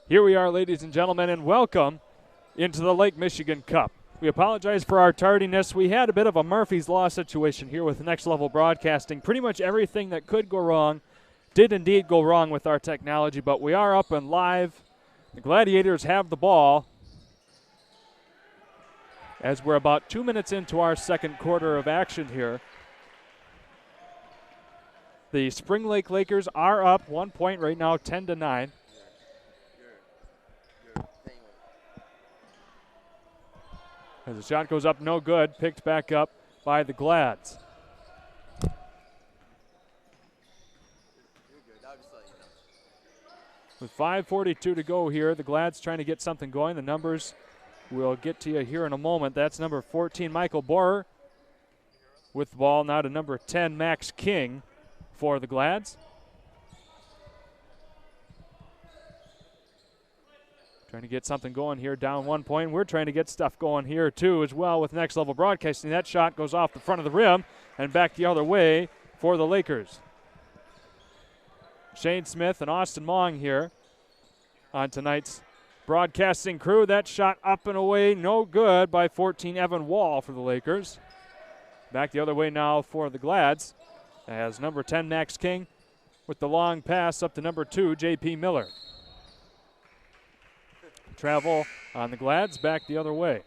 Here we are, ladies and gentlemen, and welcome into the Lake Michigan Cup. We apologize for our tardiness. We had a bit of a Murphy's Law situation here with Next Level Broadcasting. Pretty much everything that could go wrong did indeed go wrong with our technology, but we are up and live. The Gladiators have the ball as we're about 2 minutes into our second quarter of action here. The Spring Lake Lakers are up 1 point right now, 10-9. As the shot goes up, no good. Picked back up by the Glads. With 5:42 to go here, the Glads trying to get something going. The numbers we'll get to you here in a moment. That's number 14, Michael Borer, with the ball now to number 10, Max King for the Glads. Trying to get something going here, down 1 point. We're trying to get stuff going here, too, as well with Next Level Broadcasting. That shot goes off the front of the rim and back the other way for the Lakers. Shane Smith and Austin Mong here on tonight's broadcasting crew. That shot up and away, no good by 14, Evan Wall for the Lakers. Back the other way now for the Glads as number 10, Max King, with the long pass up to number 2, J.P. Miller. Travel on the Glads, back the other way.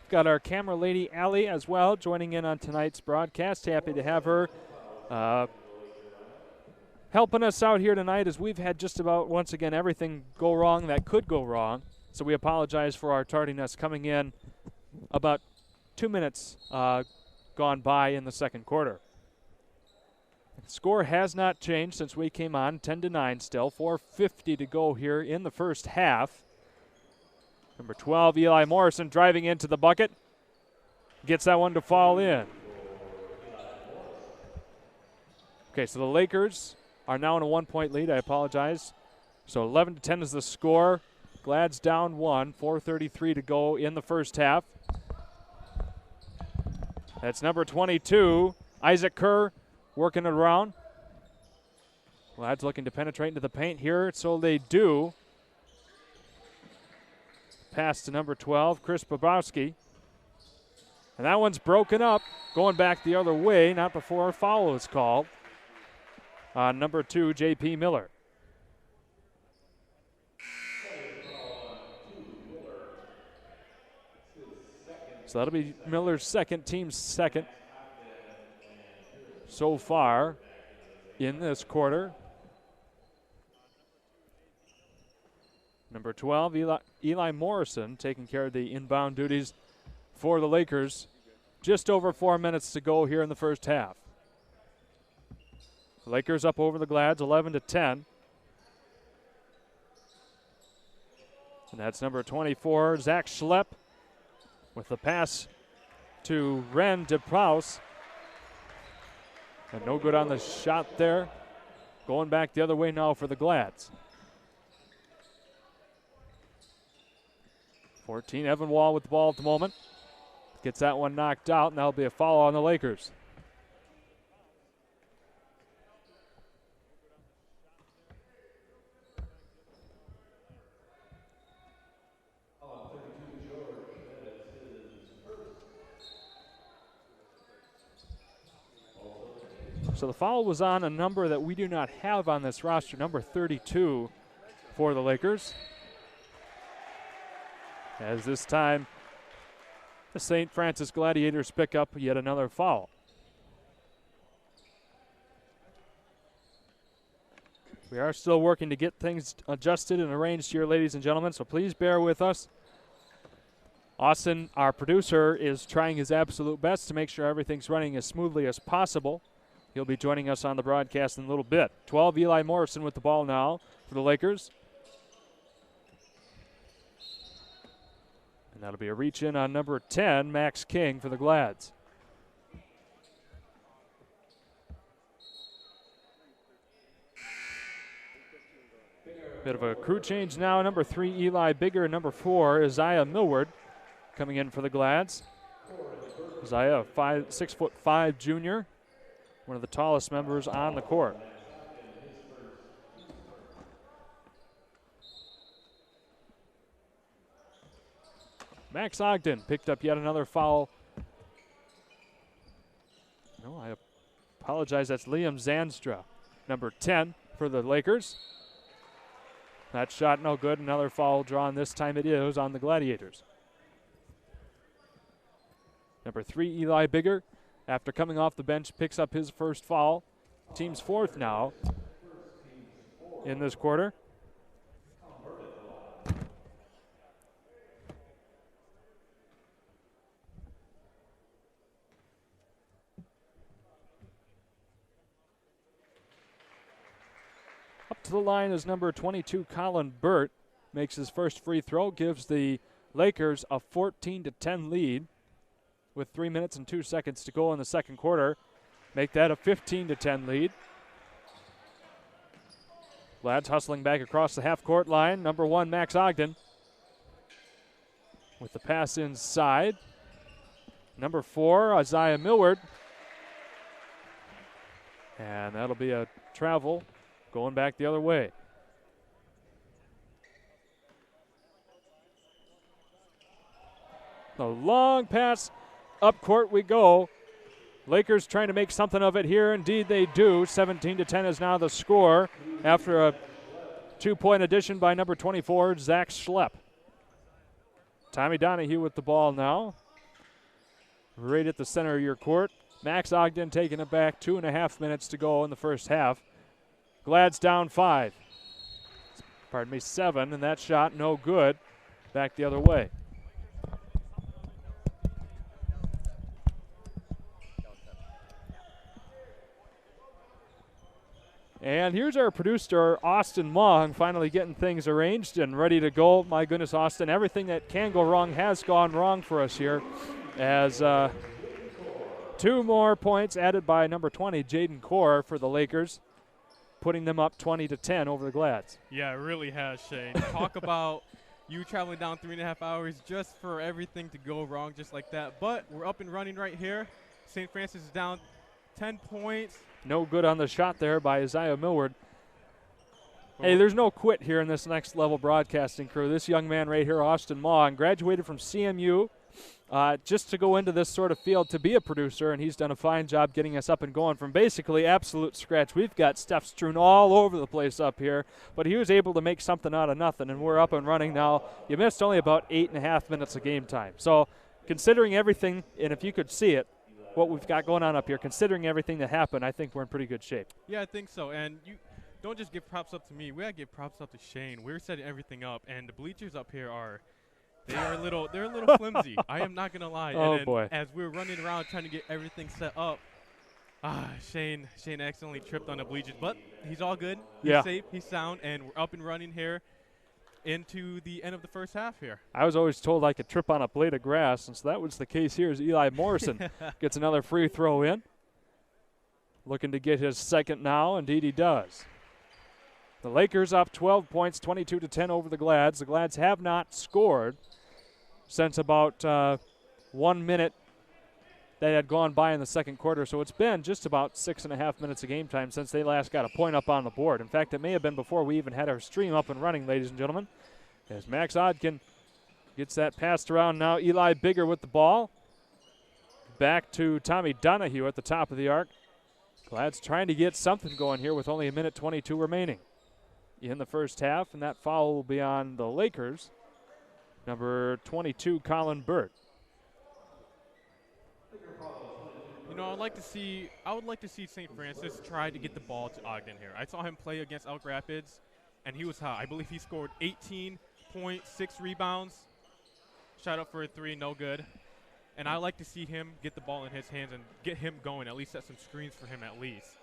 Got our camera lady, Allie, as well, joining in on tonight's broadcast. Happy to have her helping us out here tonight, as we've had just about, once again, everything go wrong that could go wrong. So we apologize for our tardiness, coming in about 2 minutes gone by in the second quarter. The score has not changed since we came on, 10-9 still. 4:50 to go here in the first half. Number 12, Eli Morrison, driving into the bucket. Gets that one to fall in. Okay, so the Lakers are now in a 1 point lead. I apologize. So 11-10 is the score. Glads down 1, 4:33 to go in the first half. That's number 22, Isaac Kerr, working it around. Glads looking to penetrate into the paint here, so they do. Pass to number 12, Chris Bobrovsky. And that one's broken up, going back the other way, not before a foul is called on number 2, J.P. Miller. So that'll be Miller's second, team's second so far in this quarter. Number 12, Eli Morrison, taking care of the inbound duties for the Lakers. Just over 4 minutes to go here in the first half. The Lakers up over the Glads, 11-10. And that's number 24, Zach Schlepp, with the pass to Ren DePraus. And no good on the shot there. Going back the other way now for the Glads. 14, Evan Wall with the ball at the moment. Gets that one knocked out, and that'll be a foul on the Lakers. So the foul was on a number that we do not have on this roster, number 32 for the Lakers. As this time, the St. Francis Gladiators pick up yet another foul. We are still working to get things adjusted and arranged here, ladies and gentlemen, so please bear with us. Austin, our producer, is trying his absolute best to make sure everything's running as smoothly as possible. He'll be joining us on the broadcast in a little bit. 12, Eli Morrison with the ball now for the Lakers. And that'll be a reach in on number 10, Max King, for the Glads. Bit of a crew change now. Number 3, Eli Bigger. Number 4, Isaiah Millward, coming in for the Glads. Isaiah, 6'5" junior, one of the tallest members on the court. Max Ogden picked up yet another foul. No, I apologize. That's Liam Zanstra, number 10 for the Lakers. That shot no good. Another foul drawn. This time it is on the Gladiators. Number 3, Eli Bigger, after coming off the bench, picks up his first foul. Team's 4th now in this quarter. Up to the line is number 22, Colin Burt. Makes his first free throw, gives the Lakers a 14-10 lead with 3 minutes and 2 seconds to go in the second quarter. Make that a 15-10 lead. Lads hustling back across the half-court line. Number 1, Max Ogden with the pass inside. Number 4, Isaiah Millward. And that'll be a travel going back the other way. The long pass, up court we go. Lakers trying to make something of it here. Indeed they do. 17-10 is now the score after a 2-point addition by number 24, Zach Schlepp. Tommy Donahue with the ball now. Right at the center of your court. Max Ogden taking it back. 2.5 minutes to go in the first half. Glad's down 5. Pardon me, 7, and that shot no good. Back the other way. And here's our producer, Austin Mong, finally getting things arranged and ready to go. My goodness, Austin, everything that can go wrong has gone wrong for us here, as 2 more points added by number 20, Jaden Core, for the Lakers, putting them up 20-10 over the Glads. Yeah, it really has, Shane. Talk about you traveling down 3.5 hours just for everything to go wrong just like that. But we're up and running right here. St. Francis is down 10 points. No good on the shot there by Isaiah Millward. Hey, there's no quit here in this next level broadcasting crew. This young man right here, Austin Maughan, graduated from CMU just to go into this sort of field to be a producer, and he's done a fine job getting us up and going from basically absolute scratch. We've got stuff strewn all over the place up here, but he was able to make something out of nothing, and we're up and running now. You missed only about 8.5 minutes of game time. So considering everything, and if you could see it, what we've got going on up here, considering everything that happened, I think we're in pretty good shape. Yeah, I think so. And you don't just give props up to me. We got to give props up to Shane. We're setting everything up, and the bleachers up here they're a little flimsy. I am not going to lie. Oh, and boy. As we're running around trying to get everything set up, Shane accidentally tripped on the bleachers. But he's all good. He's safe. He's sound. And we're up and running here into the end of the first half here. I was always told I could trip on a blade of grass, and so that was the case here as Eli Morrison gets another free throw in. Looking to get his second now. Indeed he does. The Lakers up 12 points, 22-10 over the Glads. The Glads have not scored since about 1 minute that had gone by in the second quarter, so it's been just about 6.5 minutes of game time since they last got a point up on the board. In fact, it may have been before we even had our stream up and running, ladies and gentlemen. As Max Ogden gets that passed around now, Eli Bigger with the ball. Back to Tommy Donahue at the top of the arc. Glad's trying to get something going here with only 1:22 remaining in the first half, and that foul will be on the Lakers. Number 22, Colin Burt. You know, I would like to see St. Francis try to get the ball to Ogden here. I saw him play against Elk Rapids, and he was hot. I believe he scored 18 points, 6 rebounds, shot up for a 3, no good. And I like to see him get the ball in his hands and get him going, at least set some screens for him at least.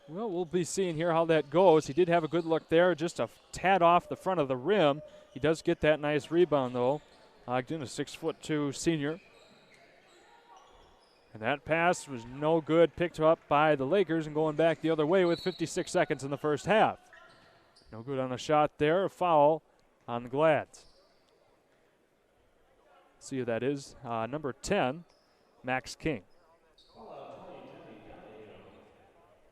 Well, we'll be seeing here how that goes. He did have a good look there, just a tad off the front of the rim. He does get that nice rebound, though. Ogden, a 6'2" senior. And that pass was no good, picked up by the Lakers and going back the other way with 56 seconds in the first half. No good on the shot there, a foul on the Glads. See who that is, number 10, Max King.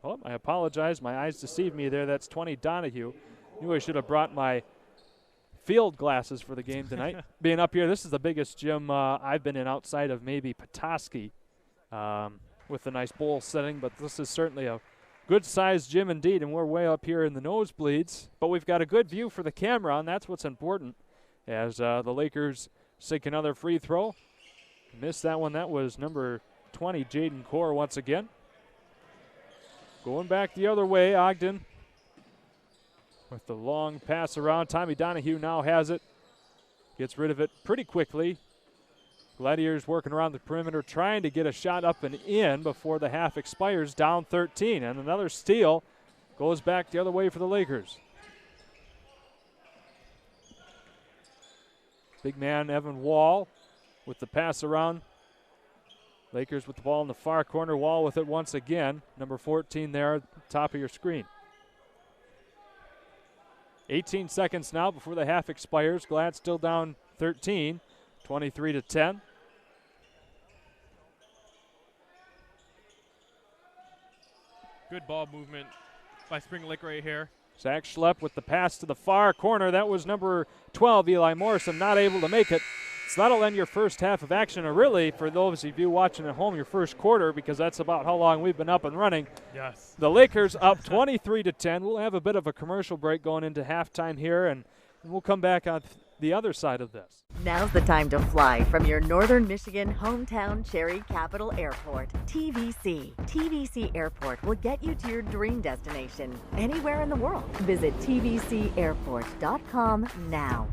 Oh, I apologize, my eyes deceived me there. That's 20 Donahue. Knew I should have brought my field glasses for the game tonight. Being up here, this is the biggest gym I've been in outside of maybe Petoskey, with a nice bowl setting, but this is certainly a good-sized gym indeed, and we're way up here in the nosebleeds, but we've got a good view for the camera, and that's what's important as the Lakers sink another free throw. Missed that one. That was number 20, Jaden Core, once again. Going back the other way, Ogden with the long pass around. Tommy Donahue now has it. Gets rid of it pretty quickly. Gladiators working around the perimeter, trying to get a shot up and in before the half expires, down 13. And another steal goes back the other way for the Lakers. Big man Evan Wall with the pass around. Lakers with the ball in the far corner. Wall with it once again. Number 14 there, top of your screen. 18 seconds now before the half expires. Glad still down 13, 23-10. Good ball movement by Spring Lake right here. Zach Schlepp with the pass to the far corner. That was number 12, Eli Morrison, not able to make it. So that'll end your first half of action, or really, for those of you watching at home, your first quarter, because that's about how long we've been up and running. Yes. The Lakers up 23-10. We'll have a bit of a commercial break going into halftime here, and we'll come back on the other side of this. Now's the time to fly from your Northern Michigan hometown Cherry Capital Airport, TVC. TVC Airport will get you to your dream destination anywhere in the world. Visit tvcairport.com now.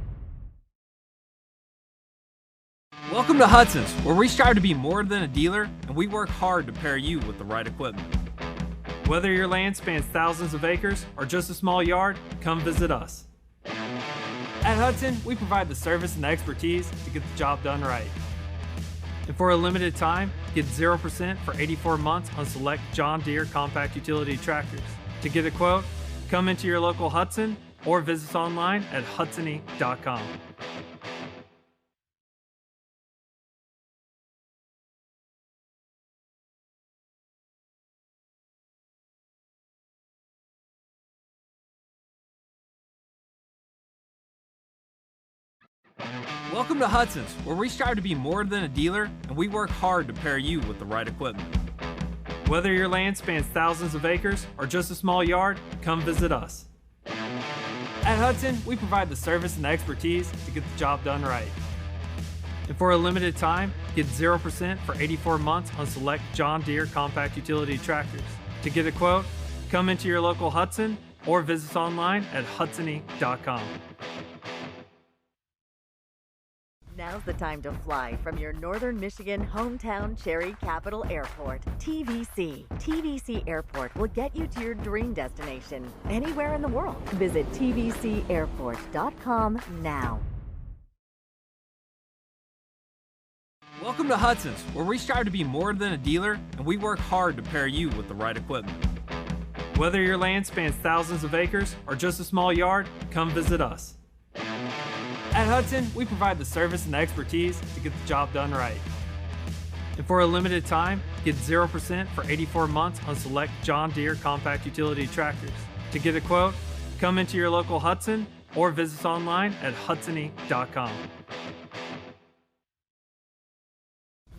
Welcome to Hudson's, where we strive to be more than a dealer, and we work hard to pair you with the right equipment. Whether your land spans thousands of acres or just a small yard, come visit us. At Hudson, we provide the service and expertise to get the job done right. And for a limited time, get 0% for 84 months on select John Deere compact utility tractors. To get a quote, come into your local Hudson or visit us online at hudsony.com. Welcome to Hudson's, where we strive to be more than a dealer, and we work hard to pair you with the right equipment. Whether your land spans thousands of acres or just a small yard, come visit us. At Hudson, we provide the service and expertise to get the job done right. And for a limited time, get 0% for 84 months on select John Deere compact utility tractors. To get a quote, come into your local Hudson or visit us online at hudsony.com. Now's the time to fly from your Northern Michigan hometown Cherry Capital Airport, TVC. TVC Airport will get you to your dream destination anywhere in the world. Visit tvcairport.com now. Welcome to Hudson's, where we strive to be more than a dealer, and we work hard to pair you with the right equipment. Whether your land spans thousands of acres or just a small yard, come visit us. At Hudson, we provide the service and expertise to get the job done right. And for a limited time, get 0% for 84 months on select John Deere compact utility tractors. To get a quote, come into your local Hudson or visit us online at hudsony.com.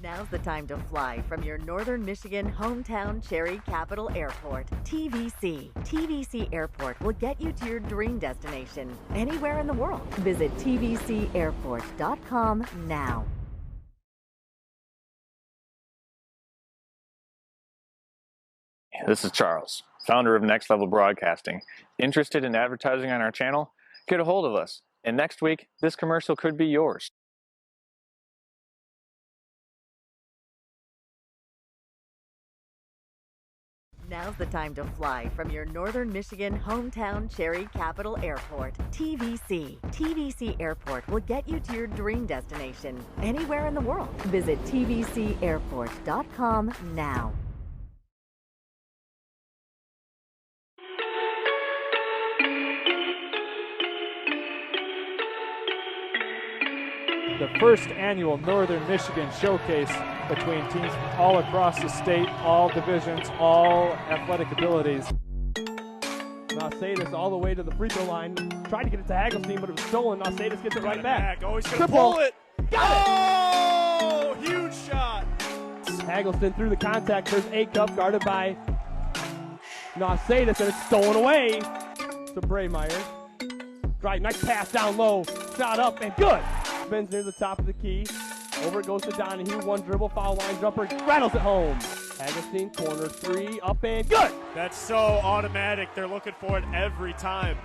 Now's the time to fly from your Northern Michigan hometown Cherry Capital Airport, TVC. TVC Airport will get you to your dream destination anywhere in the world. Visit tvcairport.com now. This is Charles, founder of Next Level Broadcasting. Interested in advertising on our channel? Get a hold of us. And next week, this commercial could be yours. Now's the time to fly from your Northern Michigan hometown Cherry Capital Airport, TVC. TVC Airport will get you to your dream destination anywhere in the world. Visit tvcairport.com now. The first annual Northern Michigan Showcase between teams from all across the state, all divisions, all athletic abilities. Nausadis all the way to the free throw line. Tried to get it to Hagelstein, but it was stolen. Nausadis gets it right back. Oh, he's going to Triple. pull it. Got Oh, huge shot. it! Hagelstein through the contact. There's A-Cup guarded by Nausadis, and it's stolen away to Braymeyer. Right, nice pass down low. Shot up and good. Spins near the top of the key. Over it goes to Donahue. One dribble, foul line jumper. Rattles it home. Hagelstein, corner three, up and good. That's so automatic. They're looking for it every time.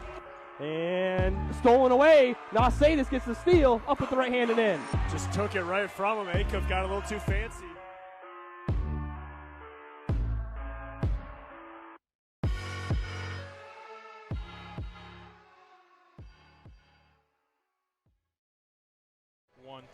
And stolen away. Nausadis gets the steal. Up with the right hand and in. Just took it right from him. Acuff got a little too fancy. One.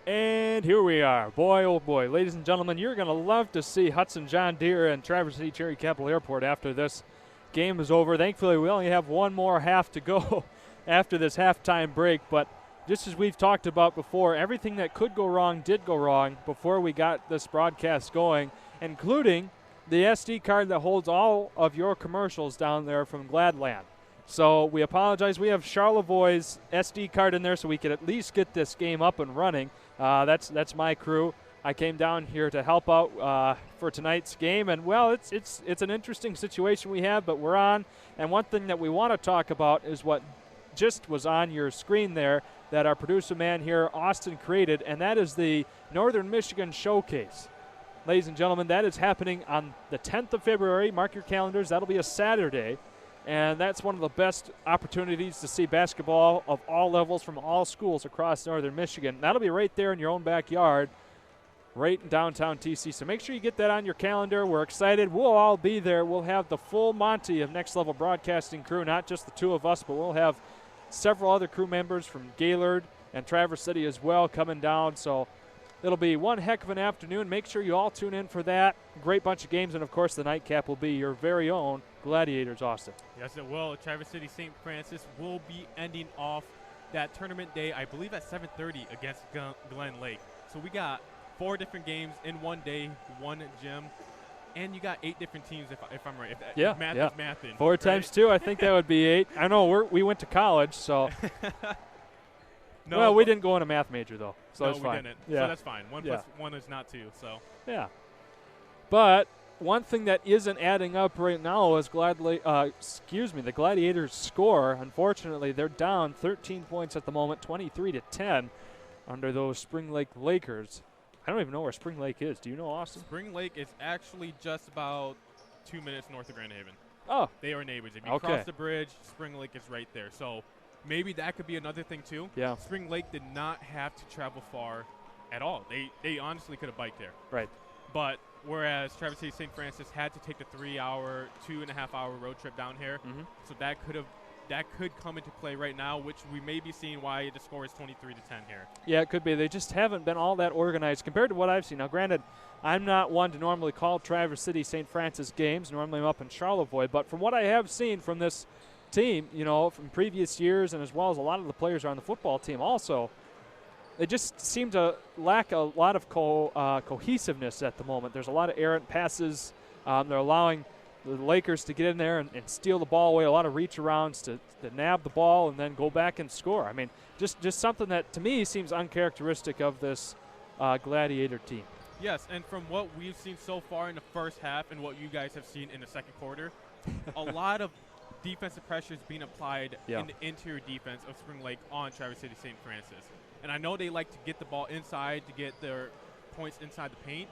And here we are. Boy, oh boy. Ladies and gentlemen, you're going to love to see Hudson John Deere and Traverse City Cherry Capital Airport after this game is over. Thankfully, we only have one more half to go after this halftime break. But just as we've talked about before, everything that could go wrong did go wrong before we got this broadcast going, including the SD card that holds all of your commercials down there from Gladland. So we apologize. We have Charlevoix's SD card in there so we could at least get this game up and running. That's my crew. I came down here to help out for tonight's game, and well, it's an interesting situation we have, but we're on. And one thing that we want to talk about is what just was on your screen there that our producer man here, Austin, created, and that is the Northern Michigan Showcase. Ladies and gentlemen, that is happening on the 10th of February. Mark your calendars. That'll be a Saturday. And that's one of the best opportunities to see basketball of all levels from all schools across Northern Michigan. That'll be right there in your own backyard, right in downtown TC. So make sure you get that on your calendar. We're excited. We'll all be there. We'll have the full Monty of Next Level Broadcasting crew, not just the two of us, but we'll have several other crew members from Gaylord and Traverse City as well coming down. So it'll be one heck of an afternoon. Make sure you all tune in for that. Great bunch of games, and of course the nightcap will be your very own Gladiators, Austin. Yes, it will. Traverse City St. Francis will be ending off that tournament day, I believe at 7:30 against Glen Lake. So we got 4 different games in one day, one gym, and you got 8 different teams if I'm right. If math is mathing. 4 times 2, I think that would be 8. I know we went to college, so. No, well, we didn't go in a math major, though, so no, that's fine. we didn't. Yeah. So that's fine. 1 plus 1 is not 2, so. Yeah. But one thing that isn't adding up right now is the Gladiators score. Unfortunately, they're down 13 points at the moment, 23-10 under those Spring Lake Lakers. I don't even know where Spring Lake is. Do you know, Austin? Spring Lake is actually just about 2 minutes north of Grand Haven. Oh. They are neighbors. If you cross the bridge, Spring Lake is right there. So maybe that could be another thing, too. Yeah. Spring Lake did not have to travel far at all. They honestly could have biked there. Right. But whereas Traverse City St. Francis had to take the 3-hour, 2.5-hour road trip down here, so that could come into play right now, which we may be seeing why the score is 23-10 here. Yeah, it could be. They just haven't been all that organized compared to what I've seen. Now, granted, I'm not one to normally call Traverse City St. Francis games. Normally I'm up in Charlevoix. But from what I have seen from this team, from previous years and as well as a lot of the players are on the football team also, they just seem to lack a lot of cohesiveness at the moment. There's a lot of errant passes. They're allowing the Lakers to get in there and steal the ball away, a lot of reach arounds to nab the ball and then go back and score. I mean, just something that to me seems uncharacteristic of this Gladiator team. Yes, and from what we've seen so far in the first half and what you guys have seen in the second quarter, a lot of defensive pressure is being applied in the interior defense of Spring Lake on Traverse City St. Francis. And I know they like to get the ball inside to get their points inside the paint.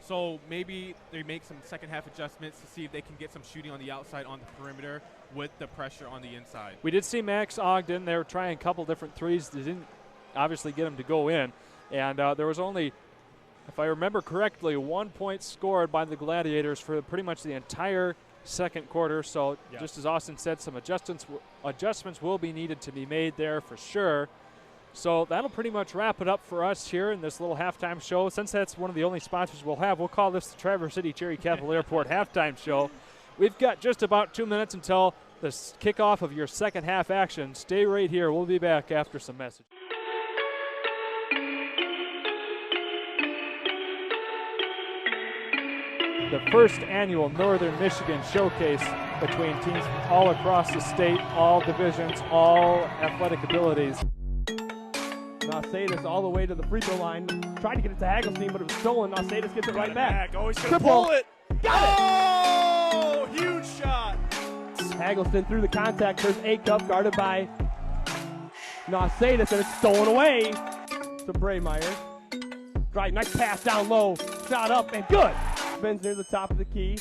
So maybe they make some second half adjustments to see if they can get some shooting on the outside on the perimeter with the pressure on the inside. We did see Max Ogden. They were trying a couple different threes. They didn't obviously get him to go in. And there was only, if I remember correctly, 1 point scored by the Gladiators for pretty much the entire second quarter. So just as Austin said, some adjustments will be needed to be made there for sure. So that'll pretty much wrap it up for us here in this little halftime show. Since that's one of the only sponsors we'll have, we'll call this the Traverse City Cherry Capital Airport halftime show. We've got just about 2 minutes until the kickoff of your second half action. Stay right here. We'll be back after some messages. The first annual Northern Michigan Showcase between teams all across the state, all divisions, all athletic abilities. Nausatis all the way to the free throw line. Tried to get it to Hagelstein, but it was stolen. Nausatis gets it right back. Always gonna Triple. pull it. Got it! Oh, huge shot. Hagelston through the contact. There's A-Cup guarded by Nausatis, and it's stolen away to Braymeyer. Right, nice pass down low. Shot up and good. Spins near the top of the key.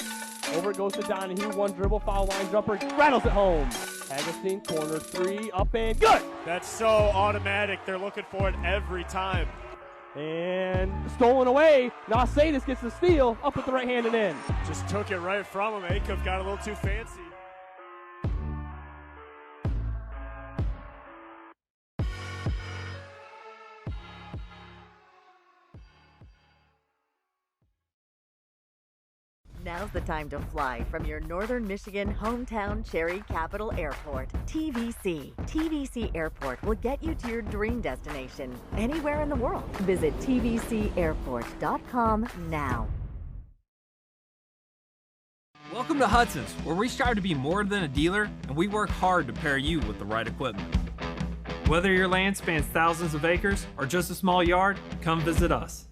Over it goes to Donahue. One dribble, foul line jumper. Rattles it home. Hagelstein, corner three, up and good. That's so automatic. They're looking for it every time. And stolen away. Nausatis gets the steal. Up with the right hand and in. Just took it right from him. Acuff got a little too fancy. Now's the time to fly from your Northern Michigan hometown Cherry Capital Airport. TVC. TVC Airport will get you to your dream destination anywhere in the world. Visit tvcairport.com now. Welcome to Hudson's, where we strive to be more than a dealer, and we work hard to pair you with the right equipment. Whether your land spans thousands of acres or just a small yard, come visit us.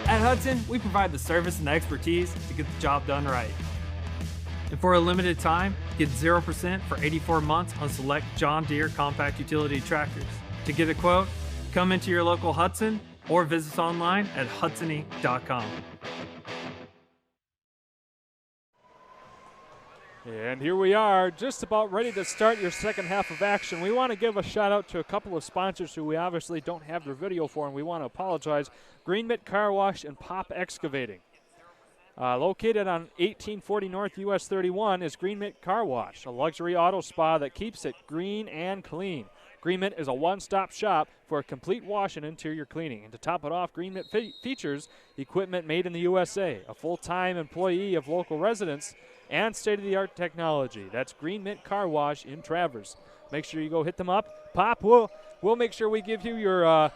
At Hudson, we provide the service and expertise to get the job done right. And for a limited time, get 0% for 84 months on select John Deere compact utility tractors. To get a quote, come into your local Hudson or visit us online at hudsony.com. And here we are, just about ready to start your second half of action. We want to give a shout out to a couple of sponsors who we obviously don't have their video for, and we want to apologize. Green Mitt Car Wash and Pop Excavating. Located on 1840 North US 31 is Green Mitt Car Wash, a luxury auto spa that keeps it green and clean. Green Mitt is a one-stop shop for a complete wash and interior cleaning. And to top it off, Green Mitt features equipment made in the USA, a full-time employee of local residents, and state-of-the-art technology. That's Green Mitt Car Wash in Traverse. Make sure you go hit them up. Pop, we'll make sure we give you your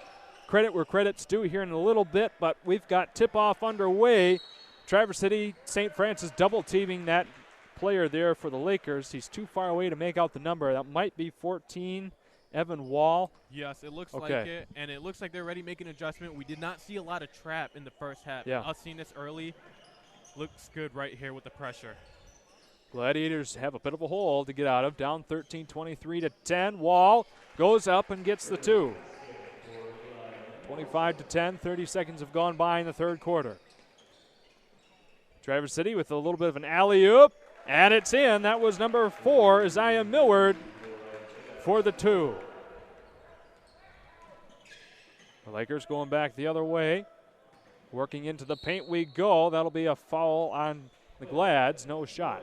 credit where credit's due here in a little bit, but we've got tip-off underway. Traverse City, St. Francis double-teaming that player there for the Lakers. He's too far away to make out the number. That might be 14, Evan Wall. Yes, it looks like it, and it looks like they're already making an adjustment. We did not see a lot of trap in the first half. Yeah. Us seeing this early looks good right here with the pressure. Gladiators have a bit of a hole to get out of. Down 13, 23 to 10. Wall goes up and gets the two. 25 to 10. 30 seconds have gone by in the third quarter. Traverse City with a little bit of an alley-oop, and it's in. That was number 4, Isaiah Millward, for the two. The Lakers going back the other way. Working into the paint we go. That'll be a foul on the Glads. No shot.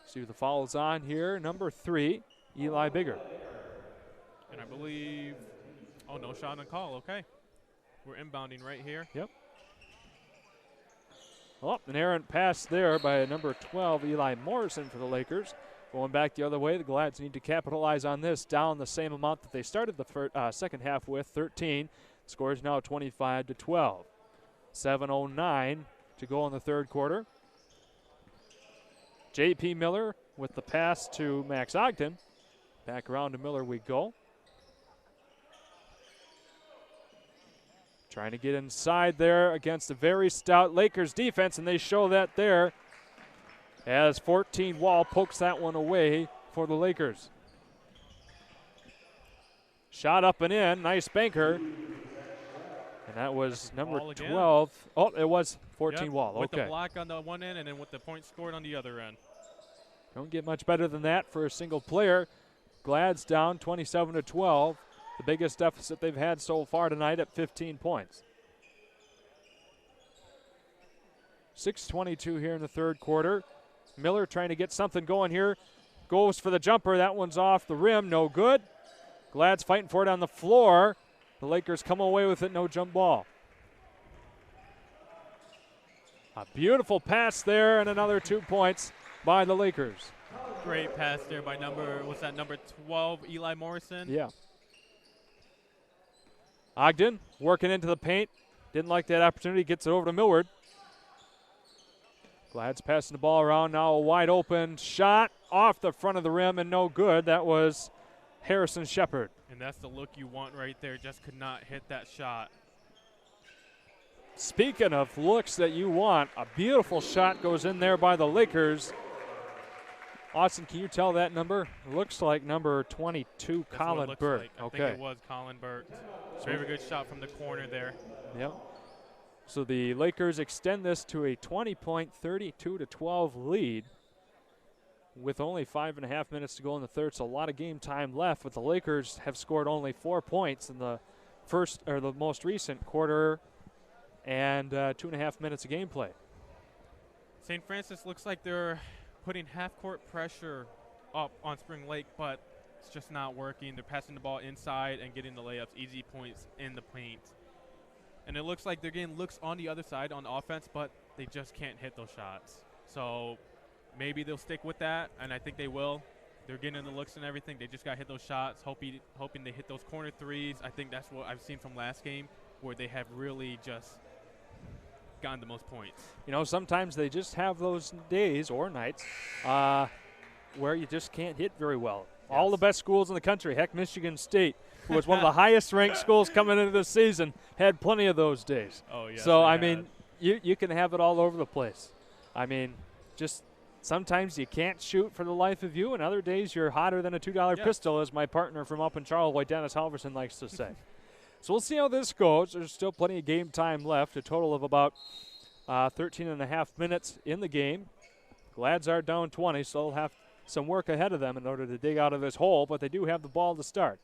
See who the foul is on here. Number 3, Eli Bigger. And I believe, oh, no shot on call. Okay. We're inbounding right here. Yep. Oh, an errant pass there by number 12, Eli Morrison for the Lakers. Going back the other way, the Glads need to capitalize on this. Down the same amount that they started the second half with, 13. Score is now 25 to 12. 7:09 to go in the third quarter. J.P. Miller with the pass to Max Ogden. Back around to Miller we go. Trying to get inside there against a very stout Lakers defense, and they show that there as 14 Wall pokes that one away for the Lakers. Shot up and in, nice banker. And that was number 12. Oh, it was 14 Wall. With okay. the block on the one end and then with the point scored on the other end. Don't get much better than that for a single player. Glad's down 27 to 12. The biggest deficit they've had so far tonight at 15 points. 6:22 here in the third quarter. Miller trying to get something going here. Goes for the jumper. That one's off the rim. No good. Glad's fighting for it on the floor. The Lakers come away with it. No jump ball. A beautiful pass there and another 2 points by the Lakers. Great pass there by number 12, Eli Morrison. Yeah. Ogden working into the paint. Didn't like that opportunity. Gets it over to Millward. Glad's passing the ball around. Now a wide open shot off the front of the rim and no good. That was Harrison Shepard. And that's the look you want right there. Just could not hit that shot. Speaking of looks that you want, a beautiful shot goes in there by the Lakers. Austin, can you tell that number? Looks like number 22, That's Colin Burt. like. I Okay. think it was Colin Burt. Very good shot from the corner there. Yep. So the Lakers extend this to a 20-point, 32-12 lead with only 5.5 minutes to go in the third. So a lot of game time left, but the Lakers have scored only 4 points in the the most recent quarter and 2.5 minutes of gameplay. St. Francis looks like they're putting half-court pressure up on Spring Lake, but it's just not working. They're passing the ball inside and getting the layups, easy points in the paint. And it looks like they're getting looks on the other side on offense, but they just can't hit those shots. So maybe they'll stick with that, and I think they will. They're getting the looks and everything. They just got to hit those shots, hoping they hit those corner threes. I think that's what I've seen from last game, where they have really just gotten the most points. You know, sometimes they just have those days or nights where you just can't hit very well. Yes. All the best schools in the country, heck, Michigan State, who was one of the highest-ranked schools coming into this season, had plenty of those days. Oh, yes. So, I mean, you can have it all over the place. I mean, just sometimes you can't shoot for the life of you, and other days you're hotter than a $2 pistol, as my partner from up in Charlevoix, Dennis Halverson, likes to say. So we'll see how this goes. There's still plenty of game time left, a total of about 13.5 minutes in the game. Glads are down 20, so they'll have some work ahead of them in order to dig out of this hole, but they do have the ball to start.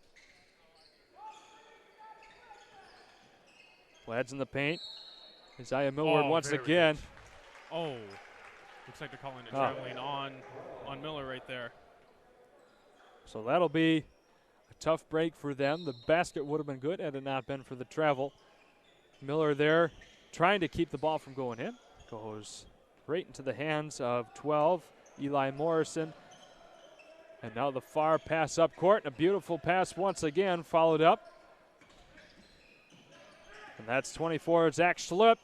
Glads in the paint. Isaiah Millward once again. Oh, looks like they're calling it traveling on Miller right there. So that'll be a tough break for them. The basket would have been good had it not been for the travel. Miller there trying to keep the ball from going in. Goes right into the hands of 12, Eli Morrison. And now the far pass up court, and a beautiful pass once again followed up. And that's 24, Zach Schlipp.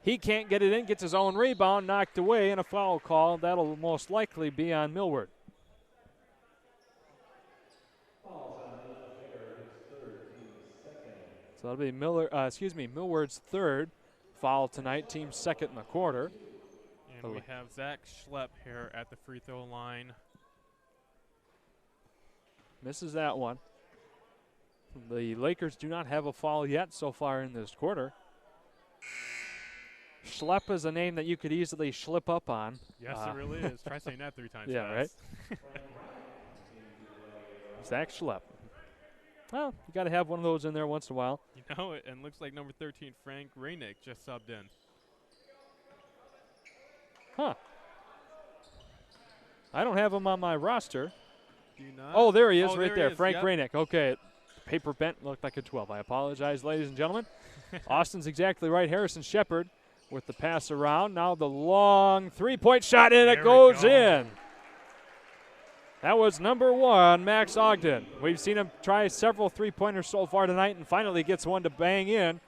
He can't get it in, gets his own rebound, knocked away, and a foul call. That'll most likely be on Millward. So that'll be Millward's third foul tonight, team second in the quarter. And we have Zach Schlepp here at the free throw line. Misses that one. The Lakers do not have a foul yet so far in this quarter. Schlepp is a name that you could easily slip up on. Yes, it really is. Try saying that 3 times yeah, fast. right? Zach Schlepp. Well, you got to have one of those in there once in a while. You know it, and looks like number 13, Frank Rainick, just subbed in. Huh. I don't have him on my roster. Do you not? Oh, there he is right there. Is. Frank Yep. Rainick. Okay. Paper bent looked like a 12. I apologize, ladies and gentlemen. Austin's exactly right. Harrison Shepard with the pass around. Now the long three-point shot, and it goes in. That was number 1, Max Ogden. We've seen him try several three-pointers so far tonight and finally gets one to bang in.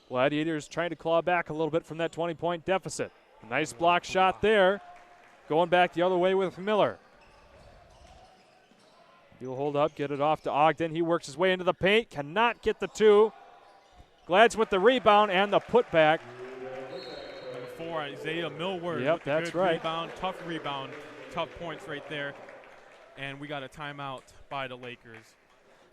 Gladiators trying to claw back a little bit from that 20-point deficit. A nice block shot there. Going back the other way with Miller. He'll hold up, get it off to Ogden. He works his way into the paint, cannot get the 2. Glads with the rebound and the putback. Number 4, Isaiah Millward. Yep, with the that's good right. Rebound, tough points right there. And we got a timeout by the Lakers.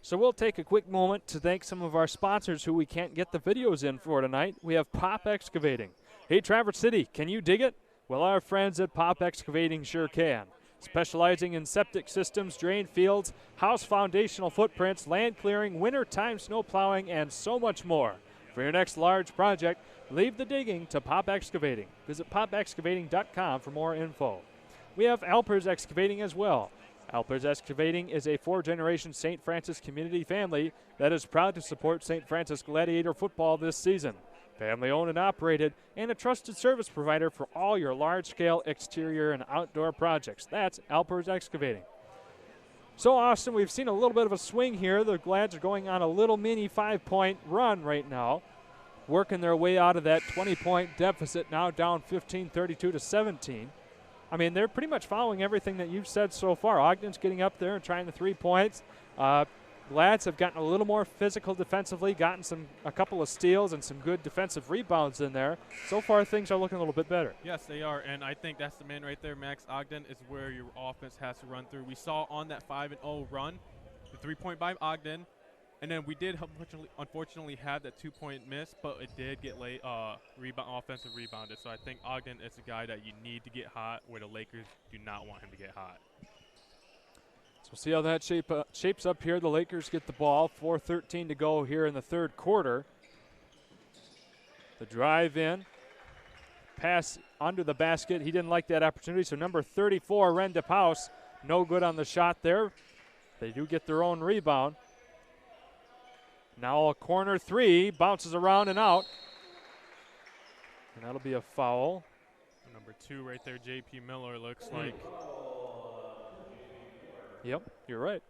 So we'll take a quick moment to thank some of our sponsors who we can't get the videos in for tonight. We have Pop Excavating. Hey, Traverse City, can you dig it? Well, our friends at Pop Excavating sure can. Specializing in septic systems, drain fields, house foundational footprints, land clearing, wintertime snow plowing, and so much more. For your next large project, leave the digging to Pop Excavating. Visit popexcavating.com for more info. We have Alpers Excavating as well. Alpers Excavating is a 4-generation St. Francis community family that is proud to support St. Francis Gladiator football this season. Family owned and operated, and a trusted service provider for all your large-scale exterior and outdoor projects. That's Alpers Excavating. So, Austin, we've seen a little bit of a swing here. The Glads are going on a little mini 5-point run right now. working their way out of that 20-point deficit, now down 15, 32 to 17. I mean, they're pretty much following everything that you've said so far. Ogden's getting up there and trying the 3 points. Glads have gotten a little more physical defensively, gotten a couple of steals and some good defensive rebounds in there. So far, things are looking a little bit better. Yes, they are, and I think that's the man right there, Max Ogden, is where your offense has to run through. We saw on that 5-0 run, the 3-point by Ogden, and then we did unfortunately have that 2-point miss, but it did get late offensive rebounded. So I think Ogden is a guy that you need to get hot, where the Lakers do not want him to get hot. So we'll see how that shapes up here. The Lakers get the ball, 4:13 to go here in the third quarter. The drive in, pass under the basket. He didn't like that opportunity, so number 34, Ren DePaus, no good on the shot there. They do get their own rebound. Now a corner three, bounces around and out. And that'll be a foul. Number 2 right there, J.P. Miller, looks like. Yep, you're right.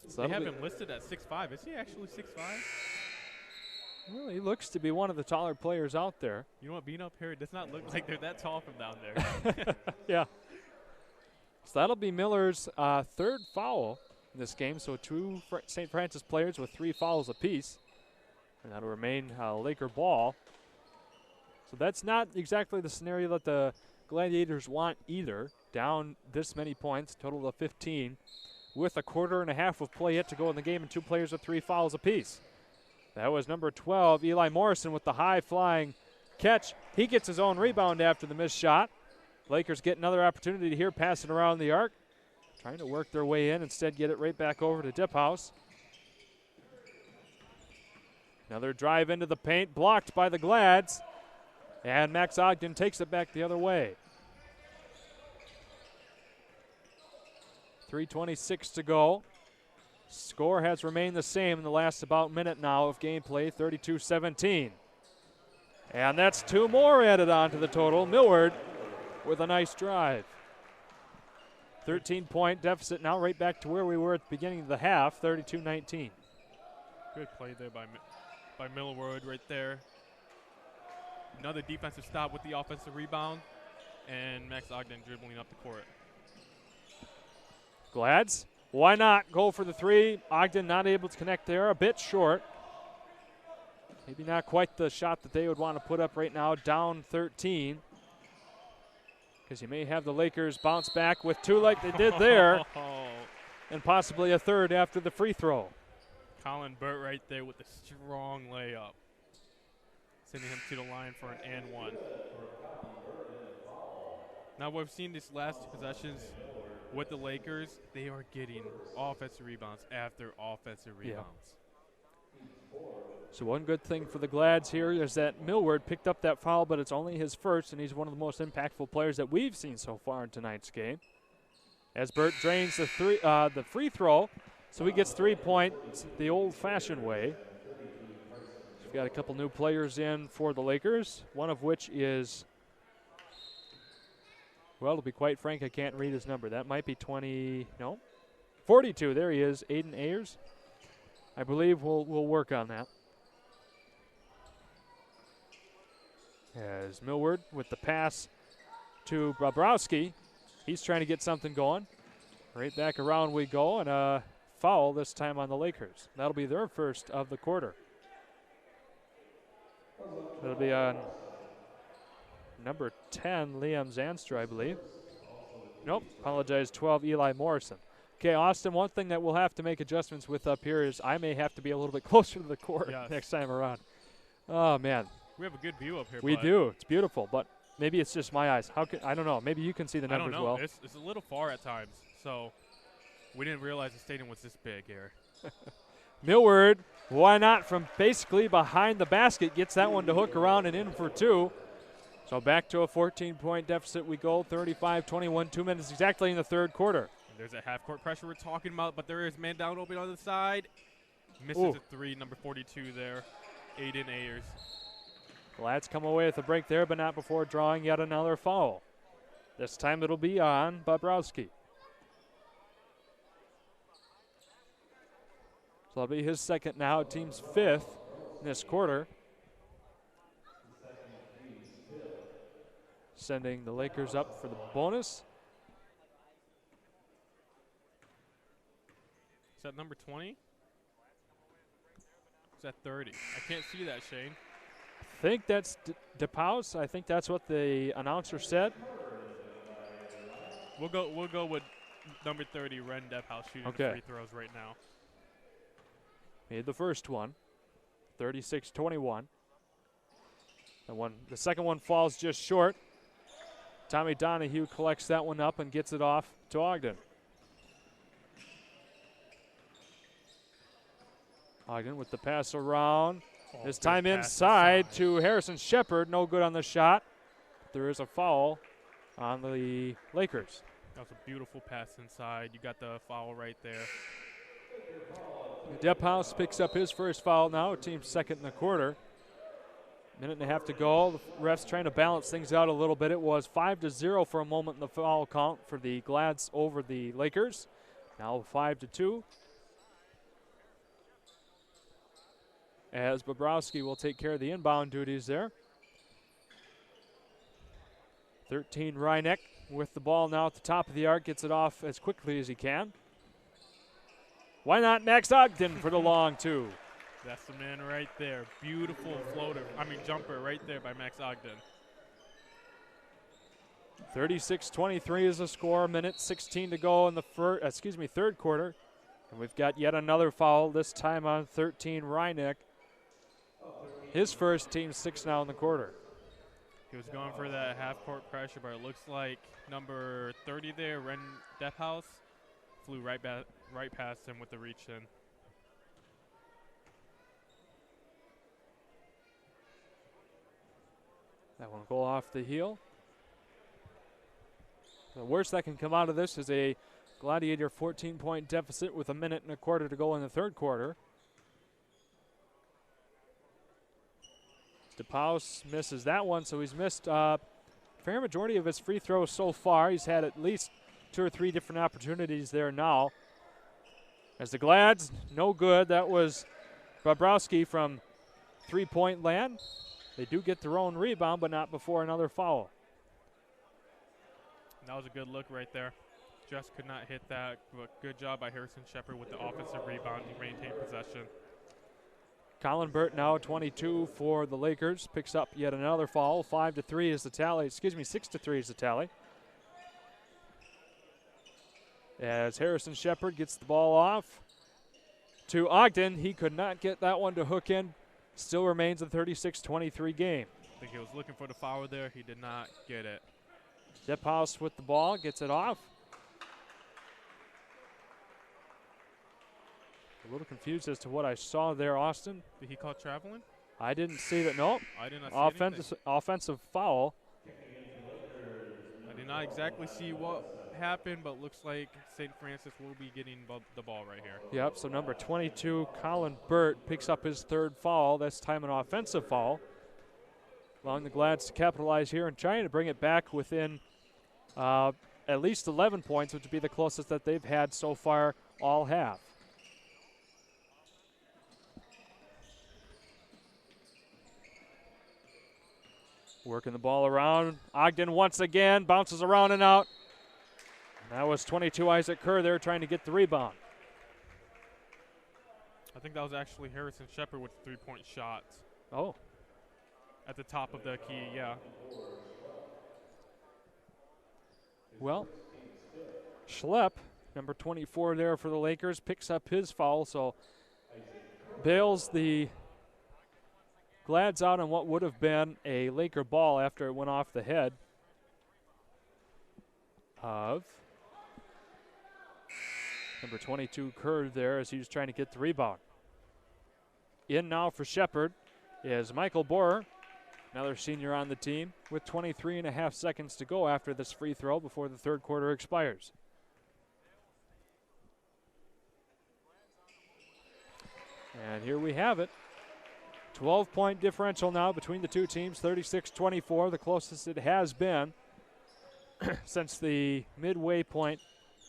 So they have him listed at 6'5". Is he actually 6'5"? Well, he looks to be one of the taller players out there. You know what, being up here, it does not look like they're that tall from down there. Yeah. So that'll be Miller's third foul in this game. So 2 St. Francis players with 3 fouls apiece. And that'll remain Laker ball. So that's not exactly the scenario that the Gladiators want either. Down this many points, total of 15, with a quarter and a half of play yet to go in the game, and 2 players with 3 fouls apiece. That was number 12, Eli Morrison, with the high-flying catch. He gets his own rebound after the missed shot. Lakers get another opportunity here, passing around the arc, trying to work their way in, instead get it right back over to DePaus. Another drive into the paint, blocked by the Glads, and Max Ogden takes it back the other way. 3:26 to go. Score has remained the same in the last about minute now of gameplay, 32-17. And that's 2 more added on to the total. Millward with a nice drive. 13-point deficit now, right back to where we were at the beginning of the half, 32-19. Good play there by Millward right there. Another defensive stop with the offensive rebound, and Max Ogden dribbling up the court. Glads, why not go for the 3? Ogden not able to connect there, a bit short. Maybe not quite the shot that they would want to put up right now, down 13. Because you may have the Lakers bounce back with 2 like they did there, and possibly a third after the free throw. Colin Burt right there with a strong layup, sending him to the line for an and 1. Now we've seen these last 2 possessions with the Lakers, they are getting offensive rebounds after offensive rebounds. Yeah. So one good thing for the Glads here is that Millward picked up that foul, but it's only his first, and he's one of the most impactful players that we've seen so far in tonight's game. As Burt drains the free throw, so he gets 3 points the old-fashioned way. We've got a couple new players in for the Lakers, one of which is, well, to be quite frank, I can't read his number. That might be 42. There he is, Aiden Ayers. I believe we'll work on that. As Millward with the pass to Bobrowski. He's trying to get something going. Right back around we go, and a foul this time on the Lakers. That'll be their first of the quarter. That'll be on number 10, Liam Zanstra, I believe. Nope, apologize, 12, Eli Morrison. Okay, Austin, one thing that we'll have to make adjustments with up here is I may have to be a little bit closer to the court next time around. Oh, man. We have a good view up here. We do. It's beautiful, but maybe it's just my eyes. I don't know. Maybe you can see the numbers well. I don't know. It's a little far at times, so we didn't realize the stadium was this big here. Millward, why not, from basically behind the basket, gets that one to hook around and in for 2. So back to a 14-point deficit we go, 35-21, 2 minutes exactly in the third quarter. There's a half-court pressure we're talking about, but there is man down open on the side. Misses a 3, number 42 there, Aiden Ayers. Glads come away with a break there, but not before drawing yet another foul. This time it'll be on Bobrowski. So that'll be his second now, team's fifth in this quarter. Sending the Lakers up for the bonus. Is that number 20? Is that 30? I can't see that, Shane. I think that's DePaus. I think that's what the announcer said. We'll go with number 30, Ren Dephouse, shooting the free throws right now. Made the first one, 36-21. The second one falls just short. Tommy Donahue collects that one up and gets it off to Ogden. Ogden with the pass around. This time inside to Harrison Shepard. No good on the shot. There is a foul on the Lakers. That was a beautiful pass inside. You got the foul right there. Dephouse picks up his first foul now, team's second in the quarter. Minute and a half to go. The refs trying to balance things out a little bit. It was 5-0 for a moment in the foul count for the Glads over the Lakers. Now 5-2. As Bobrovsky will take care of the inbound duties there. 13 Reineck with the ball now at the top of the arc. Gets it off as quickly as he can. Why not Max Ogden for the long two? That's the man right there. Beautiful jumper right there by Max Ogden. 36-23 is the score. Minute 16 to go in the third quarter. And we've got yet another foul, this time on 13 Reineck. His first, team 6 now in the quarter. He was going for that half-court pressure, but it looks like number 30 there, Ren Dephouse, flew right past him with the reach in. That one will go off the heel. The worst that can come out of this is a Gladiator 14-point deficit with a minute and a quarter to go in the third quarter. DePaus misses that one, so he's missed a fair majority of his free throws so far. He's had at least 2 or 3 different opportunities there now. As the Glads, no good. That was Bobrovsky from three-point land. They do get their own rebound, but not before another foul. That was a good look right there. Just could not hit that, but good job by Harrison Shepard with the offensive rebound. He maintained possession. Colin Burt now 22 for the Lakers. Picks up yet another foul. 5-3 is the tally. 6-3 is the tally. As Harrison Shepard gets the ball off to Ogden. He could not get that one to hook in. Still remains a 36-23 game. I think he was looking for the foul there. He did not get it. Dephouse with the ball. Gets it off. A little confused as to what I saw there, Austin. Did he call traveling? I didn't see that. Nope. I did not see anything. Offensive foul. I did not exactly see what happened, but looks like St. Francis will be getting the ball right here. Yep, so number 22, Colin Burt, picks up his third foul, this time an offensive foul. Allowing the Glads to capitalize here and trying to bring it back within at least 11 points, which would be the closest that they've had so far all half. Working the ball around. Ogden once again bounces around and out. And that was 22 Isaac Kerr there trying to get the rebound. I think that was actually Harrison Shepard with the three-point shot. Oh. At the top of the key, yeah. Well, Schlepp, number 24 there for the Lakers, picks up his foul, so bails the Glads out on what would have been a Laker ball after it went off the head of number 22 Kerr there as he was trying to get the rebound. In now for Shepard is Michael Borer, another senior on the team, with 23.5 seconds to go after this free throw before the third quarter expires. And here we have it. 12-point differential now between the two teams, 36-24, the closest it has been since the midway point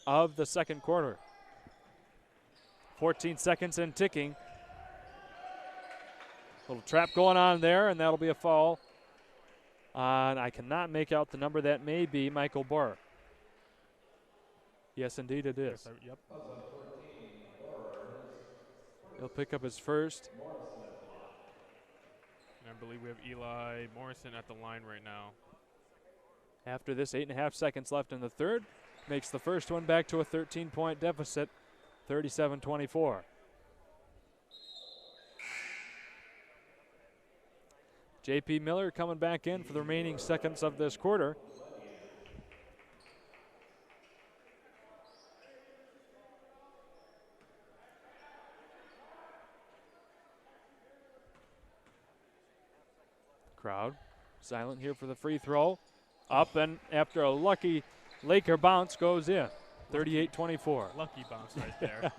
of the second quarter. 14 seconds and ticking. Little trap going on there, and that'll be a foul on, I cannot make out the number. That may be Michael Burr. Yes, indeed it is. Yes, yep. He'll pick up his first. And I believe we have Eli Morrison at the line right now. After this, 8.5 seconds left in the third. Makes the first one back to a 13-point deficit, 37-24. J.P. Miller coming back in for the remaining seconds of this quarter. Crowd silent here for the free throw. Up, and after a lucky Laker bounce goes in, 38-24. Lucky bounce right there.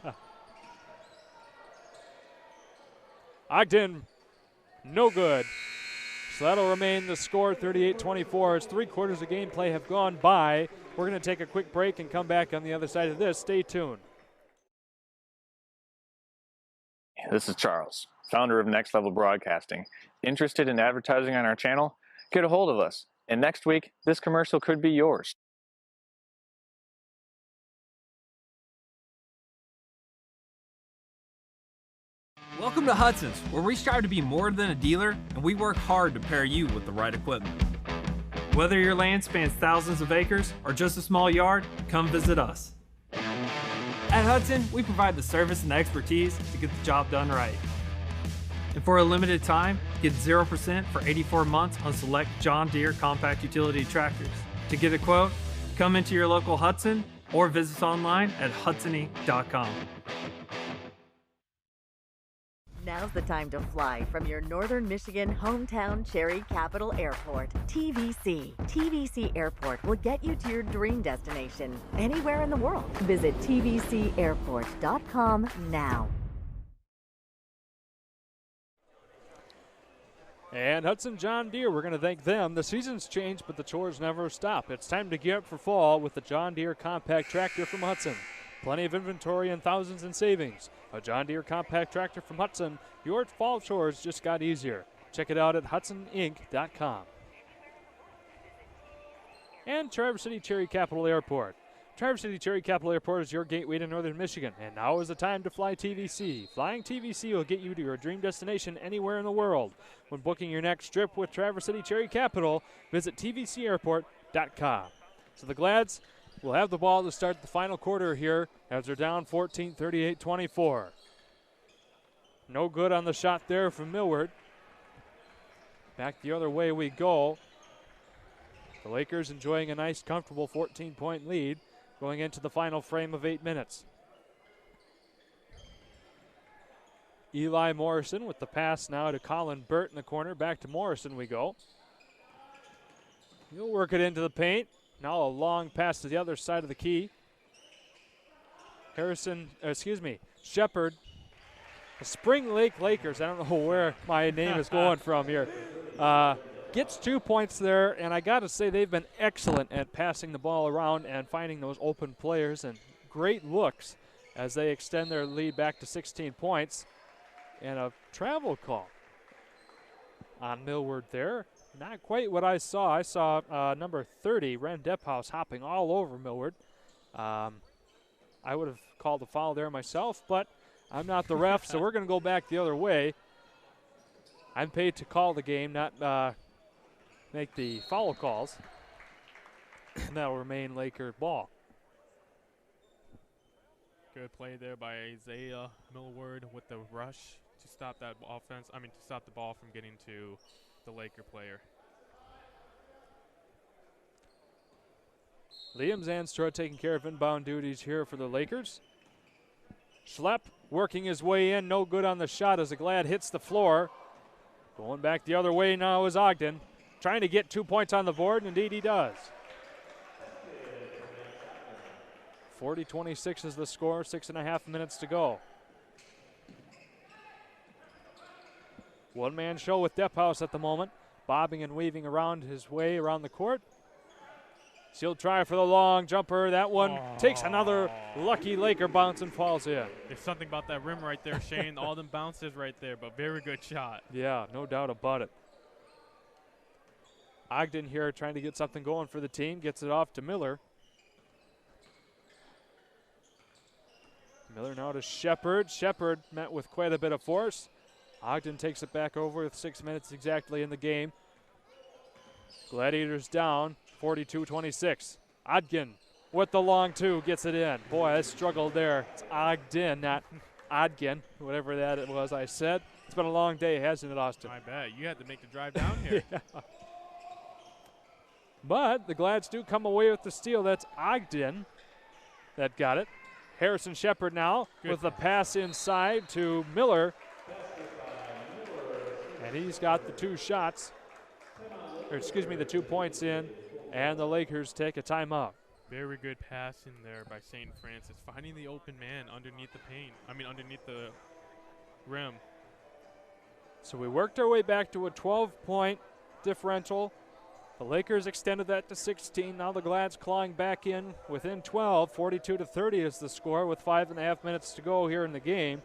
Ogden, no good. So that'll remain the score, 38-24. As 3 quarters of gameplay have gone by. We're going to take a quick break and come back on the other side of this. Stay tuned. This is Charles, founder of Next Level Broadcasting. Interested in advertising on our channel? Get a hold of us. And next week, this commercial could be yours. Welcome to Hudson's, where we strive to be more than a dealer, and we work hard to pair you with the right equipment. Whether your land spans thousands of acres or just a small yard, come visit us. At Hudson, we provide the service and expertise to get the job done right. And for a limited time, get 0% for 84 months on select John Deere compact utility tractors. To get a quote, come into your local Hudson or visit us online at hudsony.com. Now's the time to fly from your northern Michigan hometown Cherry Capital Airport. TVC. TVC Airport will get you to your dream destination anywhere in the world. Visit tvcairport.com now. And Hudson John Deere, we're going to thank them. The season's changed, but the chores never stop. It's time to gear up for fall with the John Deere compact tractor from Hudson. Plenty of inventory and thousands in savings. A John Deere compact tractor from Hudson. Your fall chores just got easier. Check it out at HudsonInc.com. And Traverse City Cherry Capital Airport. Traverse City Cherry Capital Airport is your gateway to northern Michigan, and now is the time to fly TVC. Flying TVC will get you to your dream destination anywhere in the world. When booking your next trip with Traverse City Cherry Capital, visit tvcairport.com. So the Glads will have the ball to start the final quarter here as they're down 14, 38-24. No good on the shot there from Millward. Back the other way we go. The Lakers enjoying a nice, comfortable 14-point lead going into the final frame of 8 minutes. Eli Morrison with the pass now to Colin Burt in the corner. Back to Morrison we go. He'll work it into the paint. Now a long pass to the other side of the key. Shepard. The Spring Lake Lakers, I don't know where my name is going from here. Gets 2 points there, and I got to say they've been excellent at passing the ball around and finding those open players, and great looks as they extend their lead back to 16 points. And a travel call on Millward there. Not quite what I saw. I saw number 30, Ren Dephouse, hopping all over Millward. I would have called the foul there myself, but I'm not the ref, so we're going to go back the other way. I'm paid to call the game, not make the foul calls. And that will remain Laker ball. Good play there by Isaiah Millward with the rush to stop that offense. To stop the ball from getting to the Laker player. Liam Zanstra taking care of inbound duties here for the Lakers. Schlepp working his way in, no good on the shot as the Glad hits the floor. Going back the other way now is Ogden. Trying to get 2 points on the board, and indeed he does. 40-26 is the score, 6.5 minutes to go. One-man show with Dephouse at the moment, bobbing and weaving around his way around the court. She'll try for the long jumper. That one takes another lucky Laker bounce and falls in. There's something about that rim right there, Shane. All them bounces right there, but very good shot. Yeah, no doubt about it. Ogden here trying to get something going for the team. Gets it off to Miller. Miller now to Shepard. Shepard met with quite a bit of force. Ogden takes it back over with 6 minutes exactly in the game. Gladiators down, 42-26. Ogden with the long two gets it in. Boy, I struggled there. It's Ogden, not Ogden, whatever that it was I said. It's been a long day, hasn't it, Austin? I bet. You had to make the drive down here. Yeah. But the Glads do come away with the steal. That's Ogden that got it. Harrison Shepard now with the pass inside to Miller. And he's got the 2 shots, or excuse me, the 2 points in, and the Lakers take a timeout. Very good pass in there by St. Francis, finding the open man underneath the paint. Underneath the rim. So we worked our way back to a 12-point differential. The Lakers extended that to 16. Now the Glads clawing back in within 12. 42-30 is the score with 5.5 minutes to go here in the game.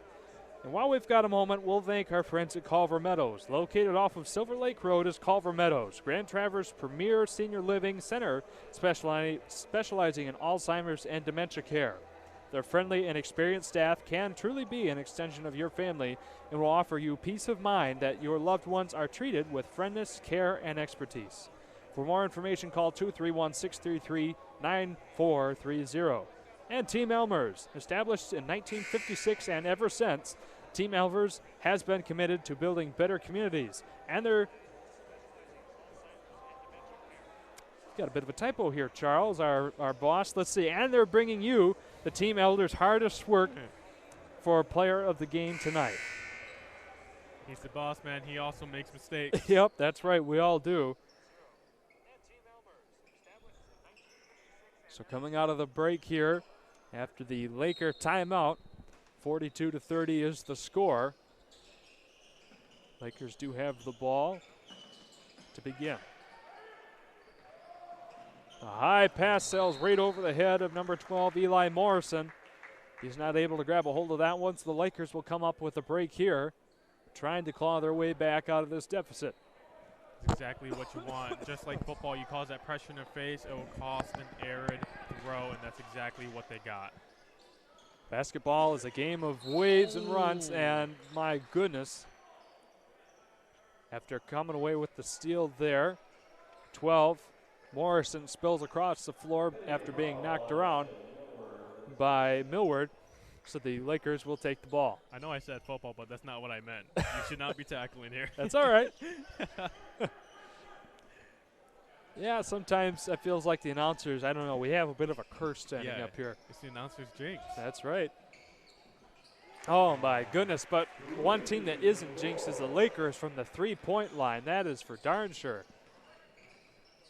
And while we've got a moment, we'll thank our friends at Culver Meadows. Located off of Silver Lake Road is Culver Meadows, Grand Traverse premier senior living center specializing in Alzheimer's and dementia care. Their friendly and experienced staff can truly be an extension of your family and will offer you peace of mind that your loved ones are treated with friendliness, care, and expertise. For more information, call 231-633-9430. And Team Elmers, established in 1956 and ever since, Team Elmers has been committed to building better communities. And they're got a bit of a typo here, Charles, our boss. Let's see. And they're bringing you the Team Elders' hardest work for player of the game tonight. He's the boss, man. He also makes mistakes. Yep, that's right. We all do. So coming out of the break here, after the Laker timeout, 42-30 is the score. Lakers do have the ball to begin. A high pass sails right over the head of number 12, Eli Morrison. He's not able to grab a hold of that one, so the Lakers will come up with a break here, trying to claw their way back out of this deficit. Exactly what you want. Just like football, you cause that pressure in their face, it will cost an arid throw, and that's exactly what they got. Basketball is a game of waves and runs, and my goodness, after coming away with the steal there, 12, Morrison spills across the floor after being knocked around by Millward, so the Lakers will take the ball. I know I said football, but that's not what I meant. You should not be tackling here. That's all right. Yeah, sometimes it feels like the announcers, I don't know, we have a bit of a curse standing up here. It's the announcer's jinx. That's right. Oh, my goodness. But one team that isn't jinxed is the Lakers from the three-point line. That is for darn sure.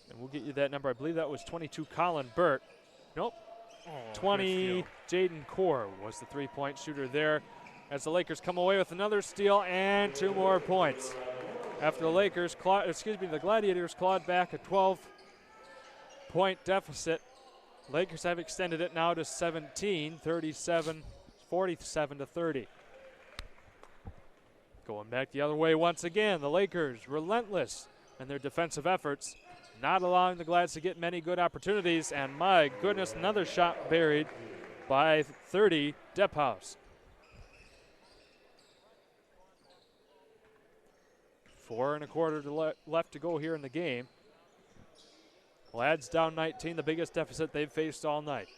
And we'll get you that number. I believe that was 22, Colin Burt. Nope. 20, Jaden Core was the three-point shooter there. As the Lakers come away with another steal and 2 more points. After the the Gladiators clawed back a 12-point deficit. Lakers have extended it now to 17, 47-30. Going back the other way once again, the Lakers relentless in their defensive efforts, not allowing the Glads to get many good opportunities, and my goodness, another shot buried by 30, Dephouse. 4 1/4 left to go here in the game. Glads down 19, the biggest deficit they've faced all night.